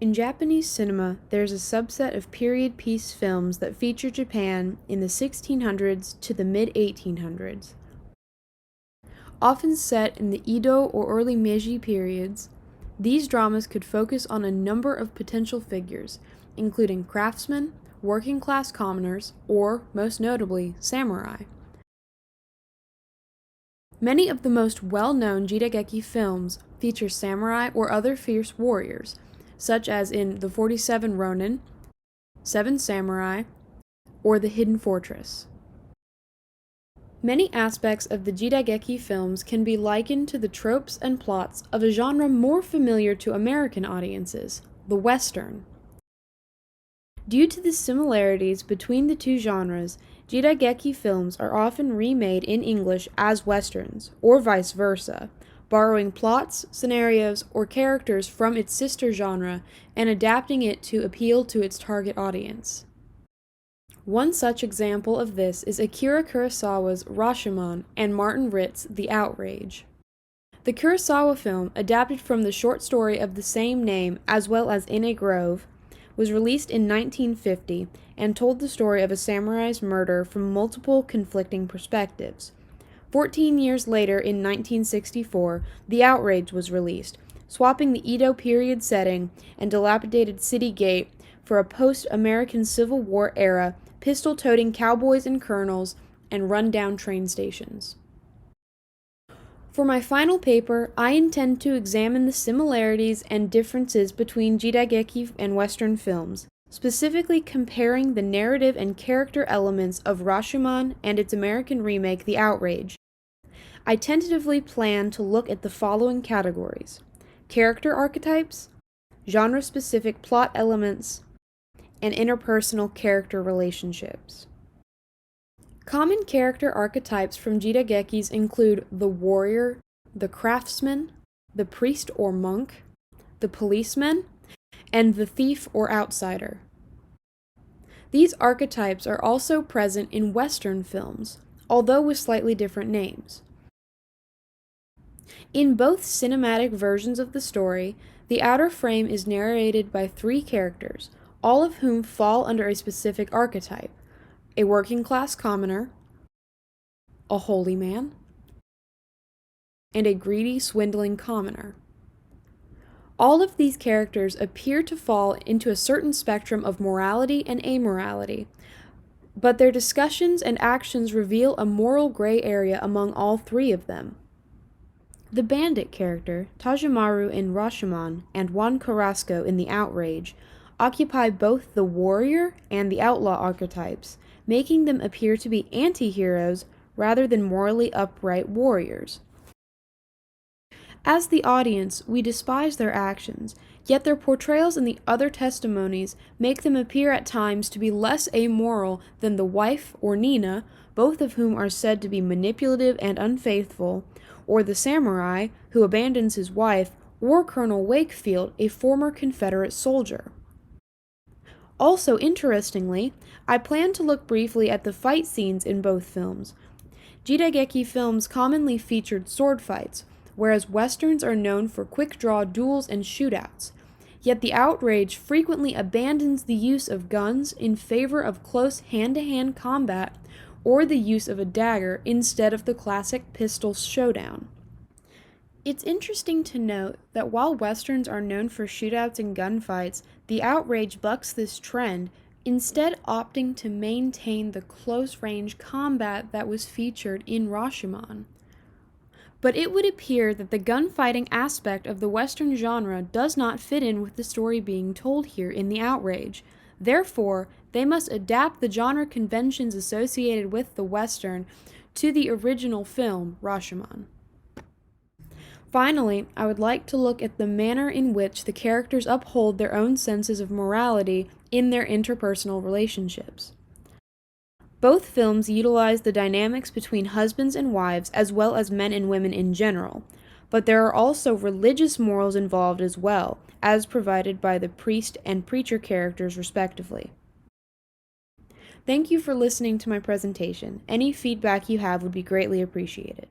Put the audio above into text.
In Japanese cinema, there's a subset of period piece films that feature Japan in the 1600s to the mid-1800s. Often set in the Edo or early Meiji periods, these dramas could focus on a number of potential figures, including craftsmen, working-class commoners, or, most notably, samurai. Many of the most well-known Jidaigeki films feature samurai or other fierce warriors, such as in The 47 Ronin, Seven Samurai, or The Hidden Fortress. Many aspects of the Jidaigeki films can be likened to the tropes and plots of a genre more familiar to American audiences, the Western. Due to the similarities between the two genres, Jidaigeki films are often remade in English as Westerns, or vice versa, borrowing plots, scenarios, or characters from its sister genre and adapting it to appeal to its target audience. One such example of this is Akira Kurosawa's Rashomon and Martin Ritt's The Outrage. The Kurosawa film, adapted from the short story of the same name as well as In a Grove, was released in 1950 and told the story of a samurai's murder from multiple conflicting perspectives. 14 years later, in 1964, The Outrage was released, swapping the Edo period setting and dilapidated city gate for a post-American Civil War era pistol-toting cowboys and colonels and run-down train stations. For my final paper, I intend to examine the similarities and differences between Jidaigeki and Western films, specifically comparing the narrative and character elements of Rashomon and its American remake, The Outrage. I tentatively plan to look at the following categories: character archetypes, genre-specific plot elements, and interpersonal character relationships. Common character archetypes from Jidaigekis include the warrior, the craftsman, the priest or monk, the policeman, and the thief or outsider. These archetypes are also present in Western films, although with slightly different names. In both cinematic versions of the story, the outer frame is narrated by three characters, all of whom fall under a specific archetype: a working-class commoner, a holy man, and a greedy, swindling commoner. All of these characters appear to fall into a certain spectrum of morality and amorality, but their discussions and actions reveal a moral gray area among all three of them. The bandit character, Tajamaru in Rashomon, and Juan Carrasco in The Outrage, occupy both the warrior and the outlaw archetypes, making them appear to be anti-heroes rather than morally upright warriors. As the audience, we despise their actions, yet their portrayals in the other testimonies make them appear at times to be less amoral than the wife or Nina, both of whom are said to be manipulative and unfaithful, or the samurai, who abandons his wife, or Colonel Wakefield, a former Confederate soldier. Also, interestingly, I plan to look briefly at the fight scenes in both films. Jidaigeki films commonly featured sword fights, whereas Westerns are known for quick-draw duels and shootouts. Yet The Outrage frequently abandons the use of guns in favor of close hand-to-hand combat or the use of a dagger instead of the classic pistol showdown. It's interesting to note that while Westerns are known for shootouts and gunfights, The Outrage bucks this trend, instead opting to maintain the close-range combat that was featured in Rashomon. But it would appear that the gunfighting aspect of the Western genre does not fit in with the story being told here in The Outrage. Therefore, they must adapt the genre conventions associated with the Western to the original film, Rashomon. Finally, I would like to look at the manner in which the characters uphold their own senses of morality in their interpersonal relationships. Both films utilize the dynamics between husbands and wives as well as men and women in general, but there are also religious morals involved as well, as provided by the priest and preacher characters respectively. Thank you for listening to my presentation. Any feedback you have would be greatly appreciated.